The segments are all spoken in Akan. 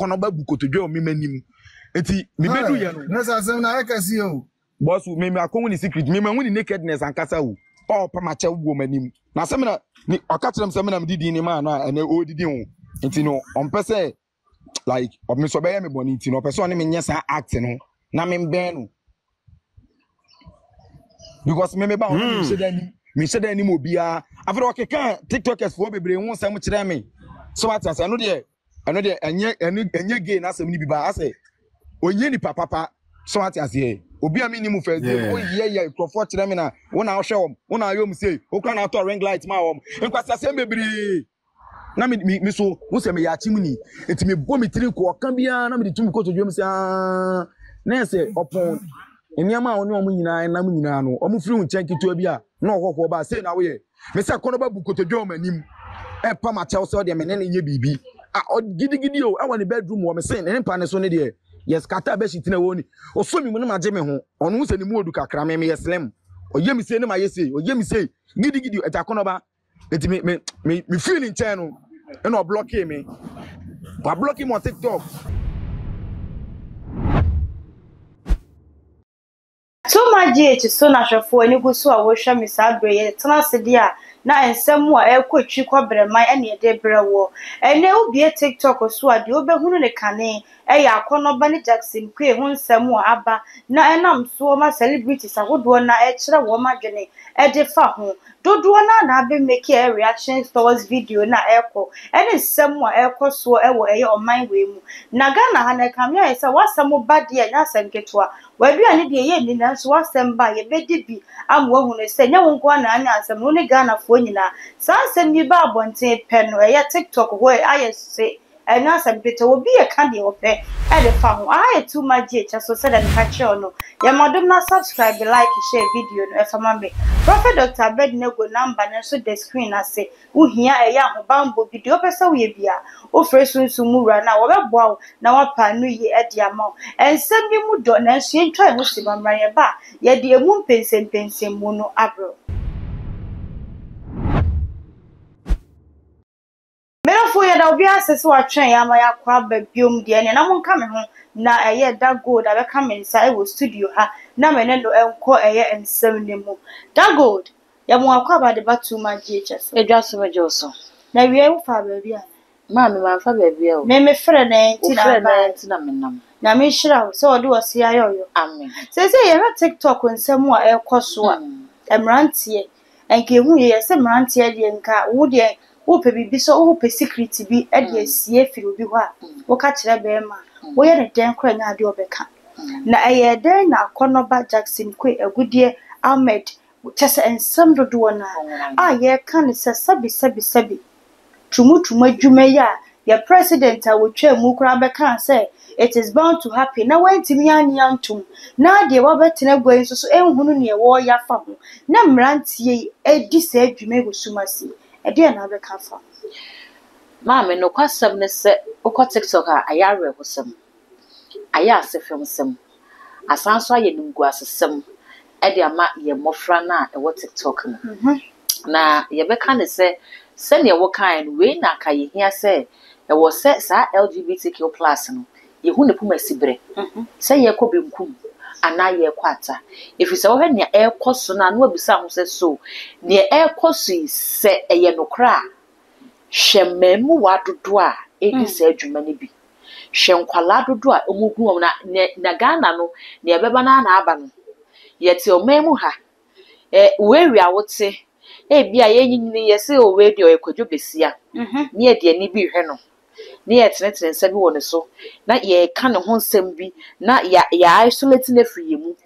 konoba bukotodwe o memanim enti me bedu ye no na sa na e kasi o boss me akon ni secret me hu ni nakedness ankasa wo o pa ma che wo manim na se me na ni okatrem se me na didi ni ma na ene o didi ho enti no on pese like of me so be me boni enti no pese on me nyesa act no na me ben no because me ba on me said any mo bia after okay kan tiktokers for bebre hu sam kire me so what say no de enye gay na sam ni bi ba ase onye ni papa so what say obi am ni mu fe o ye crofo kire me na wona hwe wom wona ayom say o kan na to ring light ma wom enkwasa sam bebre na me so wo se me ya chimuni enti me bo me tiri ko kan bia na me de tumi ko to dwom say na say opon eniama oni omu nyina na mu nyina no omu firi nchen kitu bia na okoko ba say na wo ye me say kono ba bukotodwo manim e pa ma chel so de me ne nye bibi gidi o awa ne bedroom wo me say ne pa ne so ne de yes kata be shitina woni o so mi mu na maje me ho onu se ni mu odu kakra me yes slim o ye mi say ne ma ye say o ye mi say gidi e ta kono ba eti me feel nchen no e no block me ba block him on TikTok. So my GH so na hwefo ani gu so a wo hwa me sa bre ye tena se dia na ensem a ekotwi kwabreman ene ye de brewo ene ubie TikTok so a de obehunu ne kane eya akonoba ne Jackson kwe hu nsem a aba na enam so ma celebrities agodo na e kire wo madwene e de fa ho dodo na be make a reaction towards video na eko ene nsem a ekoso ewo eye oman we mu na Ghana ha na kamya ese wasam ba de nya sanketo wadu ani de ye ni na so wasam ba ye bedi bi amwo hu ne se nya won kwa na anya asam no ne Ghana fo nyina sa asam ni ba abonten pe no ye TikTok ho ayese ena asam pete obi ye ka de ope e de fa ho aye too much so said and catch no ye modum na subscribe like share video no e fa mambe Prophet Dr. Abednego number na so the screen ase wo hia e ya ho bambo video pesa wo ye bia o fresunsu mura na wo beboa na wapa no ye e de ama ensem bi mu do na so ntwa ho si mamra ye ba ye de emu pensem mu no abro Merafo ya da obi asese wa twen ya ma ya kwa ba biom de ne na monka me ho na eye da gold abeka me nsa e wo studio ha na me ne no enko eye ensem ne mu da gold ya mo akwa ba de batu ma GHS edwaso mejoso na wie wo fa ba bia ma me man fa ba bia o me frɛ na nti na menam na me hira so odi wose ayoyo amen se ye ra TikTok nsem a ekoso a emrantie enke hu ye se mrantie de nka wo de wo pe bibi so wo pe secret bi e de asie firi obi ho a wo ka kire be ma wo ye ne den kra nya ade obeka na eye den na Konoba Jackson kwe agudie Ahmed chese ensem dodo na a ye kan se sabi tumu adwuma ya president a wo twa mu kra be kan say it is bound to happen na wantimi anyantum na de wa betena gwen so enhunu ne wo ya fa ho na mrantie edi sa adwuma egusumasi ede na be ka fa ma me no kwasam ne se okọ TikTok a ayare hosam aya asefem sem asanso aye numgu asesem ede ama ye mofra na e wo TikTok no na ye be ka ne se ne wo kan we na ka ye hia se e wo se sa LGBTQ+ no yehu ne puma sibre se ye ko benkum ana ye kwata if se wo hwe ne ekoso na no abisa ho se so ne ekoso se eye nokra hwememu wadodo a edi se adwuma ne bi hwenkwala dodo a omugu na Ghana no ne beba na aba no yete omemu ha we wi awote bia ye nyini ye se o we de oyekwadwo besia ne ye de ani bi hwe no ne ye tenetene nsa bi woni so na ye ka ne ho nsem bi na ya isolate na free mu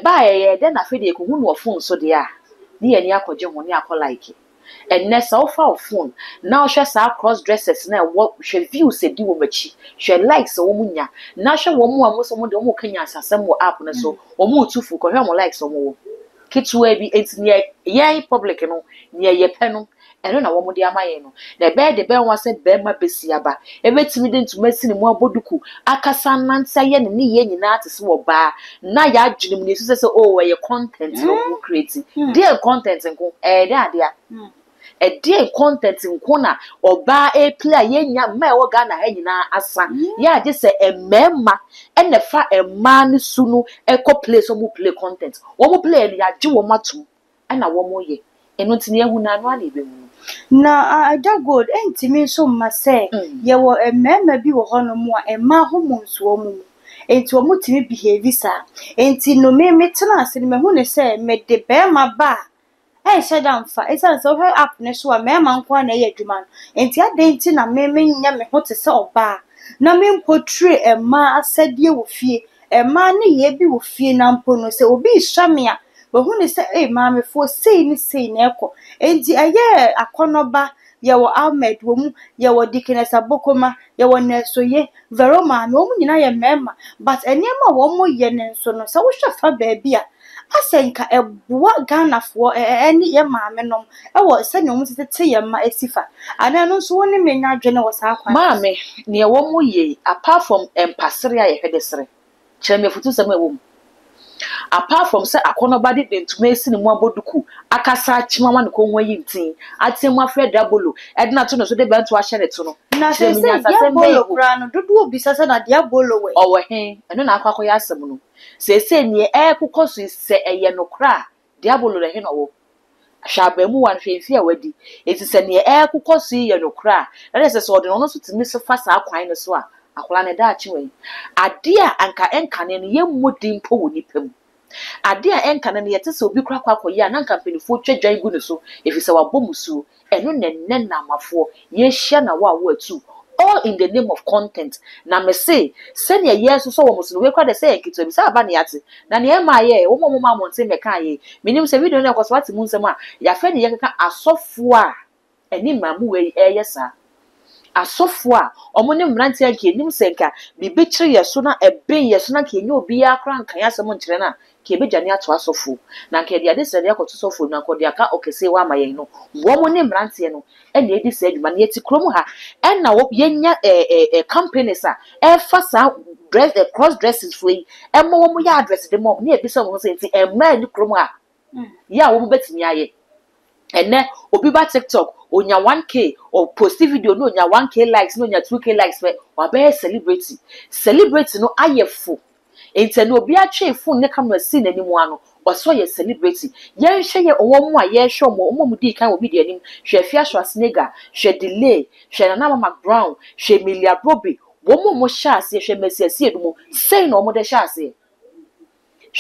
ba ye de na fe de ko hu no phone so de a ne ye ni akogye ho ne akolike enne sa o fa phone na o hwe sa cross dressers na wo hwe views edi wo machi hwe likes wo munya na hwe wo mu amuso mu de wo kanya asasem wo app na so wo mu tufu ko hwe mo likes wo wo kitwe bi enti ye public no ne ye pe no eno na wo mu de amaye no na be de be won se be ma besiaba ebetimi de ntuma sini mu aboduku akasa nansa ye ne ye nyina atese wo ba na ya adwenem ne so se o ye content no create there content nko de ade a a dear content in corner or bar a play yenya my organa hangina asa. Yeah, just say a memma and the fat a man sunu echo play some play content. One play ya do matu and a woman ye. And not near who none even. Na ada good entimi so ma say ye wo emema bi wo hono mo a ema homons wo mu enti wo mutimi behave sa enti no me tena ase me hu ne say me de be ma ba e sheda mfa e say so her app ne so a me ma nko na ye adwuma no enti ade enti na me nya me ho te se oba na me portray ema asade wo fie ema ne ye bi wo fie na mpo no se obi hwamea but who say, hey, mammy, for saying, echo. And the aye, a conoba, yaw Ahmed, wom, yaw Dickiness a bokoma, yaw so ye, Veroma, no, I am member, but a nema one more yen and so no, so we shall for baby. I think a what gun of war any young mammy, no, I was sending almost the tea and my sifa, and I know so only me now general was our mammy, near one more ye, apart from Passeria Hedesre. Tell me for 2 summer womb. Apart from say akonobadi de ntuma esi ne mu aboduku akasa chimama ne konwa yintin atem afre dabolo edna to no so de bantu ahye ne to no na se diabolo kra no dodo obi sasa na diabolo we owo hen eno na akwakọ ya asem no se ne kokoso se eye no kra diabolo le hen owo ahwa mu wan hwemfi a wadi eti se ne kokoso ye no kra na se so de no so timi so fa sa akwan ne so a akola ne da achiwe ade a anka enkane no yemmodi mpo woni pam ade a enkane no yete se obi kra kwakoye a na kampanifo twedwan gu ne so efise wabomusu eno nenne na amafo ye hia na wo atu all in the name of content na me say send ye yeso so wo musu we kwa de say enkito bi sa aba ne yate na ne ma ye wo mo ma monte me kan ye minim se video na kwaso ati mu nsem a ya fe ne ye kaka asofo a eni mamu we eyesa asofo a omo ne mrantia nke nim senka bibi kire yeso na ebe yeso na ke nye obi akra nkan yasem nkire na ke be jani ato asofo na nke dia de sede akoto sofo na ko dia ka okese wa maye no wo mo ne mrantia no e na edi se adwuma ne eti krom ha e na wo yenya companies a e fa sa dress cross dresses for e mo wo mo ya address de mo ne ebisa mo se enti e ma ni krom ha ya wo mo betimi aye ene obi ba TikTok onya 1k or post video no onya 1k likes no onya 2k likes we wa be celebrity no ayefo ente no obi atwe phone ne camera si n'animu ano waso ye celebrity ye hwe ye owo mu a ye hwe mo mu di kan obi di anim hwe Fia Schwarzenegger hwe Delay hwe Nana Mama Brown hwe Milia Bobby wo mo hya ase hwe Mesiasi edumo sei no mo de hya ase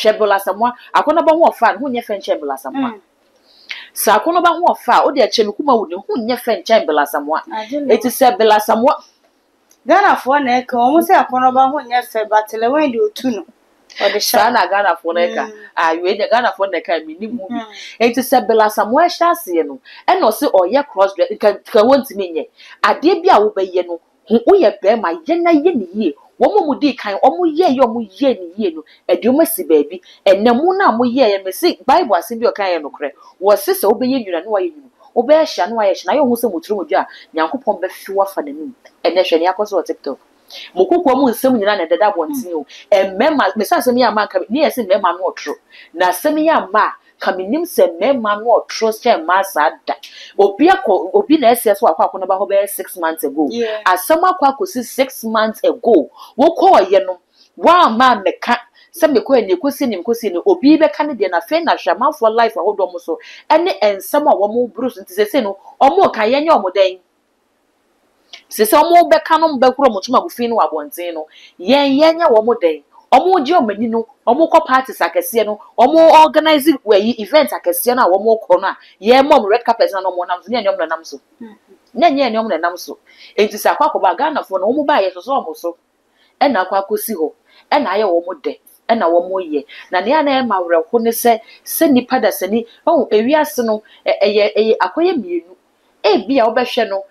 hwe Bola Samwa akona ba ho ofa ho nye fenche Bola Samwa sa kono ba ho ofa o de ache mikuma wo ne hu nye fenche Bola Samwa eti se Bola Samwa Ghana for na eka omo se akono ba ho nye fe batele wen de otu no o de sha na Ghana for na eka we de Ghana for na eka minimu eti se Bola Samwa hya ase no e no se oye cross dress ka wonti menye ade bia wo ba ye no wo ye be ma ye na ye ni ye wo mo di kan omo ye ni ye no ade o masi baabi enemu na mo ye ye mesi Bible ase bi o kan ye no kre wo se se wo be ye nwuna no wa ye nwuna obe hia no aye hia na ye hu se moturu modwa Nyankopon be fi wa fa nanum ene hwe ne akoso TikTok mokukwo mu nsem nyina na dada bontin o emmema me sa asem ya ma ka ne yesi mmema no otro na asem ya ma kaminim se mmema no otro che ma sada obi na ese so akwa no ba ho be 6 months ago asem akwa kosi 6 months ago wo ko ye no wa ma meka se me ko ene kosi ni obi be ka ne de na fe na hwama for life ahodo mo so ene ensem a wo mo bruce ntise no omo ka ye nya omo den sese omo be ka no be kuro mo tuma gufi no abonten no yenya wo mo den omo je omani no omo ko parties akese no omo organize we event akese no a wo mo ko no a ye mom red carpet na no mo nam so ne nyom na nam so nye nyom na nam so enti sa akwa ko ba Ghana fo no omo ba ye so so omo so e na akwa kosi ho e na aye wo mo de e na wo mo ye na ne ana e ma wereko ne se nipa da sani o ewiase no eye akoye mienu e bia wo be hwe no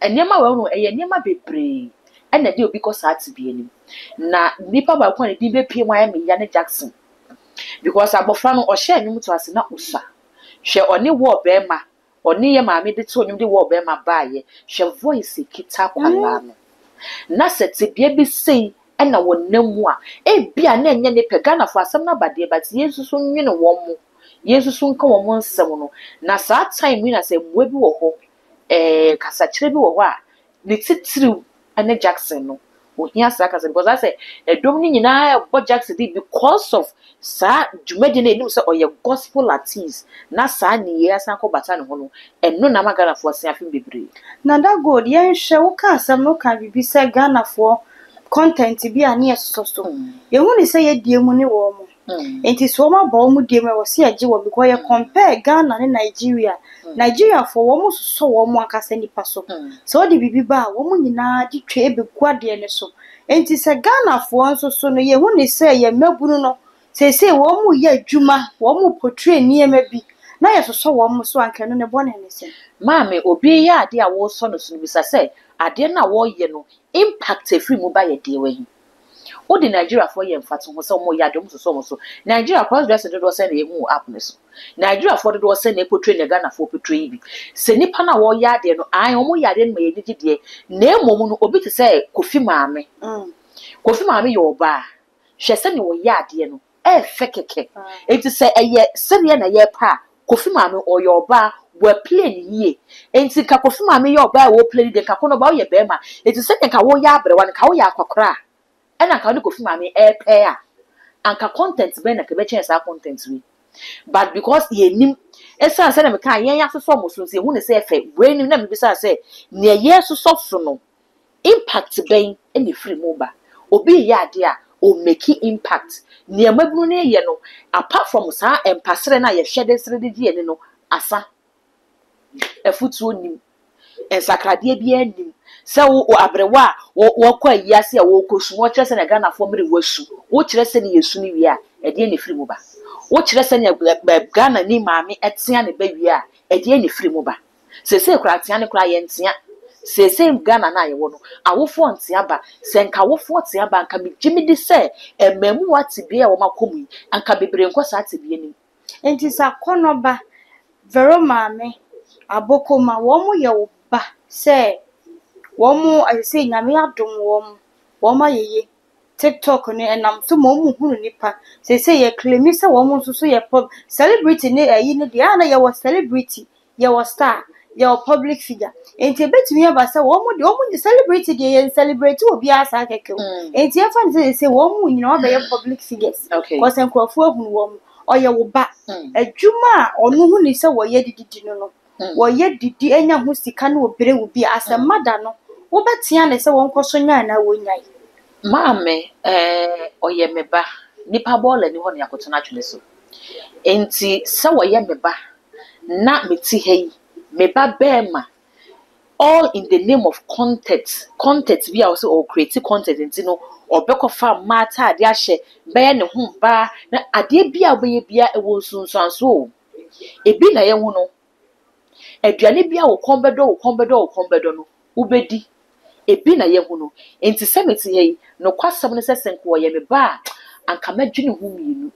enema we no enema bebre ena de obi ko saati bi anim na nipa ba ko ne di be pie mwa me ya ne Jackson because abofra no o hye anwum to ase na osa hwe oni wo be ma oni ye ma me de to onwum de wo be ma baaye hwe voice kita kwala no na sete bia bi sei ena wonam a e bia na enye ne pe Ghana fo asem na bade but Yesu so nwene wo mo Yesu so nka wo nsɛm no na saa time ni na sɛ mmoa bi wɔ hɔ kasakyerɛ bi wɔ hɔ a ne titiriw ane Jackson no ohia saa kasa because I say edom ni nyinaa ɛbɔ Jackson di because of saa dwumadi na enim sɛ ɔyɛ gospel artist na saa ne yɛ asan kɔ bata ne ho no ɛno na maganafoɔ se afim bebree na da god yɛn hwɛ wo ka asɛm no ka bibi sɛ Ghanafoɔ content bi a ne yɛsoso yɛhu ne sɛ yɛdie mu ne wɔ mu enti so ma ba mu die mu wɔ se agye wɔ because yɛ compare Ghana ne Nigeria for wo mu so wo mu akasa nipa so so de bibi ba wo mu nyinaa di twa ebegu ade ne so enti sɛ Ghanafoɔ nso so no yɛhu ne sɛ yɛ mabunu no sɛ wo mu yɛ adwuma wo mu portray niema bi na yɛsoso wo mu so anka no ne bɔne ne sɛ maame obi yɛ ade a wo so no so bisa sɛ ade na wo yɛ no impact efiri mu ba yɛ de wɔ o di Nigeria for ye mfatu ho se mo ya dom so Nigeria cross dress do se na emu app ne so Nigeria for do se na portray na Ghana for portray bi se nipa na wo ya de no an o mo ya de no ma ye gigide na emom no obi te se Kofi Maame ye oba hwe se ne wo ya de no e fe keke enti se eye se ne na ye pa Kofi Maame o ye oba we play ye enti ka Kofi Maame ye oba wo play de ka kono ba wo ye be ma enti se ka wo ya abrewa ne ka wo ya akwakora and I can't go for mommy air pair and content ben a kebeche sa content we but because ye nim esa say na me kan yen yaso so mo so say hu ne say fe we nim na me bisa say ne yeso so no impact ben e ne free mo ba obi ye ade a o make impact ne mabunu ne ye no apart from sa empasere na ye hwede sere de die ne no asa efutu nim ensakrade bia nim se wo abrewa wo kwa yiase a wo kosu wo kire se na Ghanafoɔ mere wasu wo kire se ne yesu ne wi a ede ne firi mu ba wo kire se ne Ghana ni maame etia ne ba wi a ede ne firi mu ba se kura tia ne kura ye ntia se Ghana na ye wo no awofo ntia ba se nka awofo tia ba nka megimi di se emamu wate bia wo makomu yi anka bebre nko sa ate bia ni enti sa konoba vero maame abokoma wo mu ye wo ba se wo mu ayese nyame adom wo ma yeye TikTok ne enam so mo mu hunu nipa se ye claim se wo mu nso so ye celebrity ne ayi ne dia na ye wo celebrity ye wo star ye wo public figure enti betumi aba se wo mu celebrity de ye celebrity obi asa keke enti e fa se wo mu nyina oba ye public figures because enkrofo hunu wo mu oye wo ba adwuma onu hu ni se wo ye didi no wo ye didi enya hu sika na obere wo bi asemada no wo betia ne se wo nkoso nya na wo nyai maame oye meba nipa ball ni ho ne akotona atwele so enti se wo ye meba na meti hei meba bema all in the name of content we also or create content enti no obekofa mata ade ahye be ne ho ba na ade bia obe bia e wo sunsanso ebi na ye hu no aduane bia wo kombedo no ubedi ebi na ye hu no enti semeti ye no kwasam ne sesenko ye me ba anka madwene hu mienu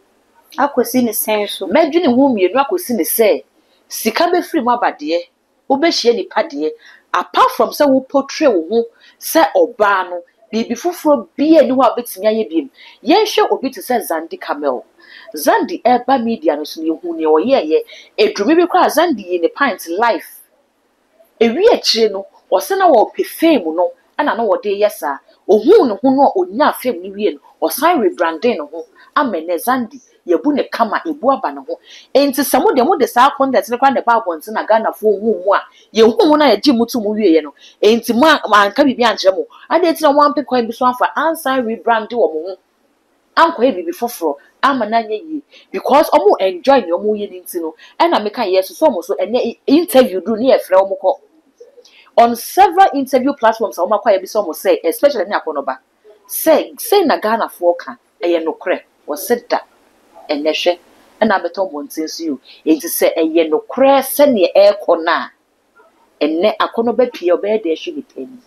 akosi ne senso madwene hu mienu akosi ne se sika be free mu abade obehie nipa de apart from say wo portray wo ho say oba no bibi foforo bia ni ho abetimi aye biem ye hwe obi te say Zandi Camel Zandi eba media no so ne hu ne oyeye edrumi bi kwa Zandi ye ne pint life ewi akire no ose na wo pe fame no ana na wo de yesa ohun ne ho no onya fame ni wie no osan rebranding no ho amene Zandi yebu ne kama ebu aba ne ho enti samo de mo de sa content ne kwa ne ba bonte na Ghana fo hu mu a ye hu mu na ye gi mutu mu wie ye no enti mo anka bibi ankyere mo ade enti na mo ampe kwan bi so afa ansan rebrand wo mo ho anko e bibi foforo ama na nye yi because omo enjoy ne omo ye nti no e na meka yes so mo so ene interview do ne e frɛ omo ko on several interview platforms omo kwa ye bi so mo say especially ne akonoba say na Ghana fo ka eye no kre wo seda enehwe na beto bontin so you enti se eye no kre se ne e kona enne akonoba pie obe de hwe bitani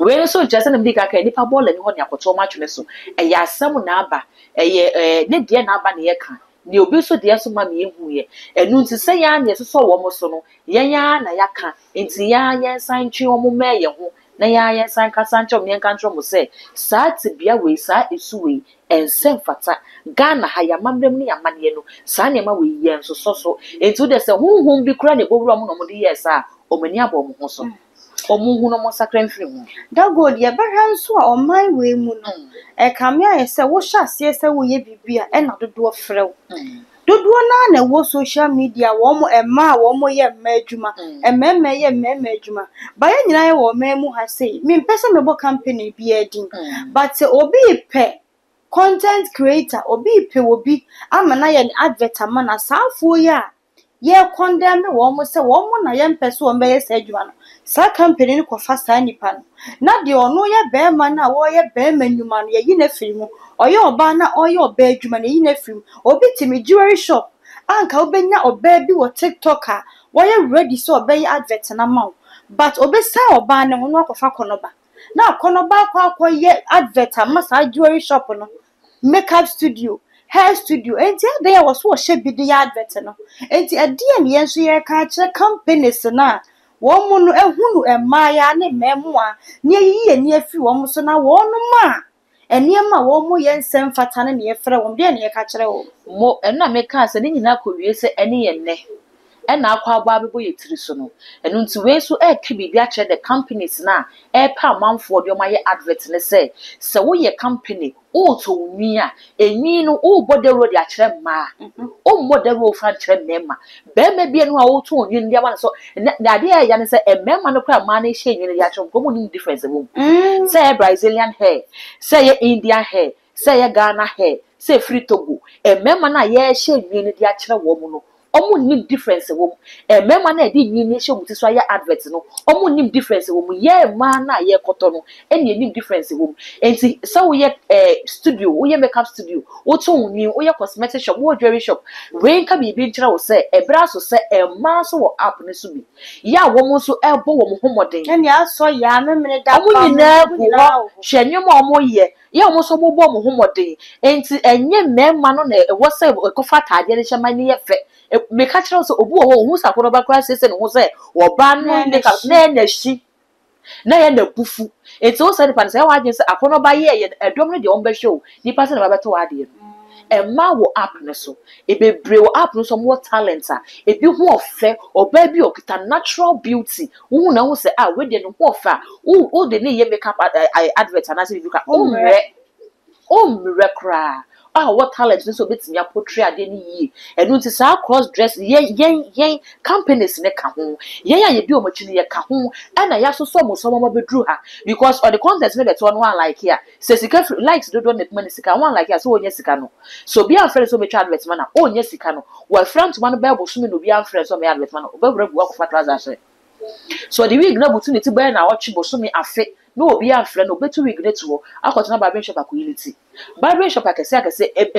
we so just na mbi ka nipa ball ni ho ne akoto ma twene so eye asam na aba eye ne de na aba ne ye ka ne obi so de so ma me ehu ye enu nti se ya ne so wo mo so no ye ya na ya ka enti ya ye san twi wo mo ma ye ho na ya san kasa ncho me nka ntro mo se saa tibia we saa esu we ensem fata Ghana ha ya mamrem ni amane no saa ne ma we ye nso so enti de se hunhun bi kura ne bowura mo no mo de yes a omani abo mo ho so omunhu no mo sakran firi mu that good ye behran so a oman we mu no e kame aye se wo hya se se wo ye bibia e na dodo frew dodo na wo social media wo mo ema wo mo ye mma adwuma ema ye mma adwuma ba ye nyina ye wo ma mu ha sei me pese me bo company bi adin but obi pe content creator obi pe obi amana ye advert amana saafo ya ye condemn wo mo se wo mo na ye mpese wo mbe ye se adwuma no sa company ni kofa sa nipa no na de ono ye be ma na wo ye be ma nyuma no ye yi na firi mu oye oba na oye oba adwuma na yi na firi mu obi timi jewelry shop anka obenya oba bi wo TikTok a wo ye ready so oba ye advert na ma but obi sa oba na no akofa konoba na konoba akwa advert ma sa jewelry shop no makeup studio hair studio enti ade ya wo so hye bi de advert no enti ade ya ne yenso ye ka kire companies na wo mu no ehunu emaya ne memu a ne yiye ne afi wo mu so na wo no ma eniema wo mu ye nsem fata ne ye frɛ wo de ne ye ka kire wo mo ena me ka se ne nyina ko wie se ene ye ne ena akwa aba abebo ye tiri so no enu nti we so e ka bibia kire the companies na e pa amanfo de o ma ye advert ne se wo ye company o to nwi a enwi no o bodero de akire ma o modero fa kire mema be me bia no a o to nwi ndi aba so na ade ya ne se mema no kra ma na hye nwi de akire ko mo ni difference wo say Brazilian hair say Indian hair say Ghana hair say free Togo mema na ye hye nwi de akire wo mu no omo nim difference wo mema na edi nyi hye mu ti so ya advert no omo nim difference wo mu ye ma na ye koto no eni nim difference wo enti so wo ye studio wo ye makeup studio wo to nwi wo ye cosmetic shop wo jewelry shop we nka bi nkyira wo se ebra so se ma so wo app ne so bi ya wo mu so ebo wo mu homoden eni aso ya memene da omo nyina go hwenye ma omo ye ya wo so bo mo homoden enti enye mema no na wo se ekofa taade ne hyema ne ye fe me ka kire so obu wo hu sakoro ba kra sese ne hu se wo ba no ne ka na shi na ye na kufu eti wo se ne pa se wa agin se akono ba ye edom no de on be show ni pa se na ba beto wa de ma wo app ne so ebebre wo app no so mo talent a ebi hu ofe oba bi okita natural beauty hu na hu se we de no hu ofa wo de ne ye makeup advert na se bi ka o mre kra what talent so betimi apotry ade ni yi enu nti sa cross dress yen companies ne ka ho yen ya ye bi o machini ye ka ho ana ya so so mo bedru ha because all the content me beto no one like here say sika likes do ne money sika one like here so onya sika no so bi an friend so me try advert man na onya sika no wa friend man no bible so me no bi an friend so me advert man no obewura bu akwa transaction so the week na opportunity buy na watch bo so me afe no obi afre no betu wig net wo akotuna barber shop akoyility barber shop akese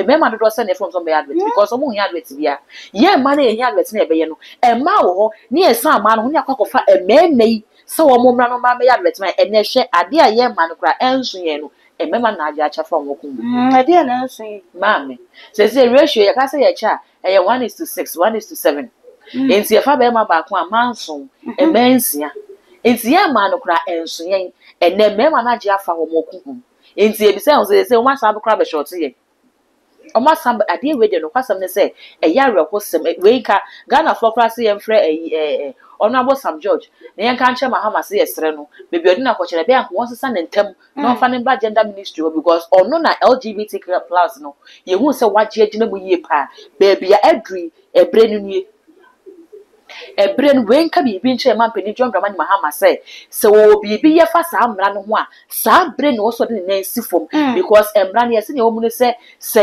mema do se na from some advert because omo hu advert bia ye ma na ye advert na ebeye no ma wo ho ne esa ma no hu ne akwakofa ememei se wo mo mra no ma me advert na ene hwe ade a ye ma no kra enso ye no mema na aja acha from wo kum ade na enso ye mame se ratio ye ka se ye cha 1:6 1:7 enti e fa be ma ba ko amanso emensia enti ye ma no kra enso ye ene mema na je afa wo moku enti e bi se o ma sa kra be short ye o ma sa ade we de no kwasam ne se e ya rekosem we ka Ghana for kra se ye mfre Honorable Sam George ne yan kan che Mahama se yesre no bebi odi na kwochere be anko wonsesa ne ntem no fa ne ba gender ministry because ono na LGBTQ+ no ye hu se waje agina mu yie pa bebi ya adri ebre nu nie ebren wen ka bibi nche man pani John Dramani Mahama se wo bibi ye fa sa amra no ho a sa bre no so de na si fom because emra ne yesi ne wo mu ne se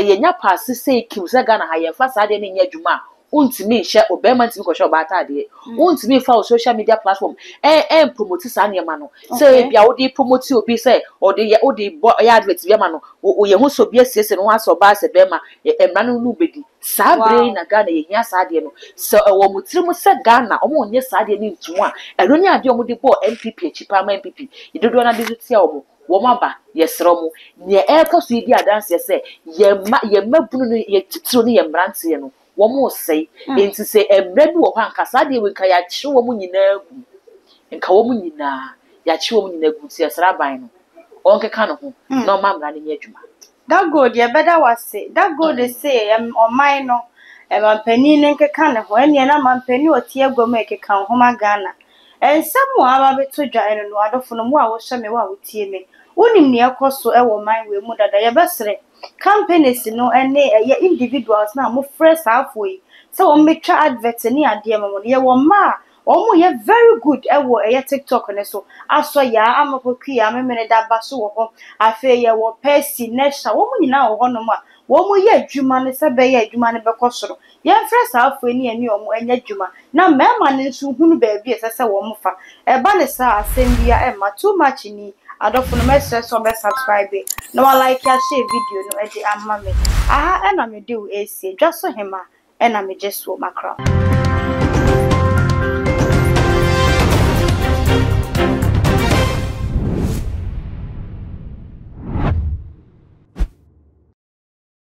ye nya pass se kim se Ghana ha ye fa sa de ne nya dwuma untimi hye obema ntimi ko hye obata ade untimi fa social media platform promote sa ne ma no se bia wo di promote obi se o de ya advert bia ma no o ye hu so bia sese no ha so ba se bema emra no nu bedi sa bre na Ghana ye hia sa ade no se wo mutiri se Ghana o mo nye sa ade ni ntu a ero ni ade o mo de bo MPP echipa ma MPP idodo na dizutia o mo wo maba yesro mu ne so idi adanse se ye mabunu no ye titiro no ye mbrante no womo sei enti se emre bi wo hwa nkasa de we kan ya chi wo mu nyina gu nka wo mu nyina ya chi wo nyina gu ti esra ban no on keka no ho na o mamra ne adwuma that good ye better was say that good they say on mine no mampani ne nkeka ne ho ene na mampani otie agwama ekeka ho magana ensam wa aba beto dwa ene no adofo no mu a wo hye me wa wotie me wonim ne ekoso e wo man we mu dada ye besere companies no ene ye individuals na mo fresh afoi so wo metwa advert ni ade mo ye wo ma omo ye very good e wo e TikTok ne so aso ya amapokwi ya memene da baso wo ho afa ye wo pesi nesha wo mu nyina wo ho no ma wo mu ye adwuma ne se be ye adwuma ne be kosoro ye fresh afoi ni ani omo enya adwuma na mema ne nso hunu ba bi ese se wo mu fa e ba ne sa asembia e ma too much ni adofo no message so be subscribe no like ya share video no e di amma me aha e na me do e sie dwaso hema e na me jeso makra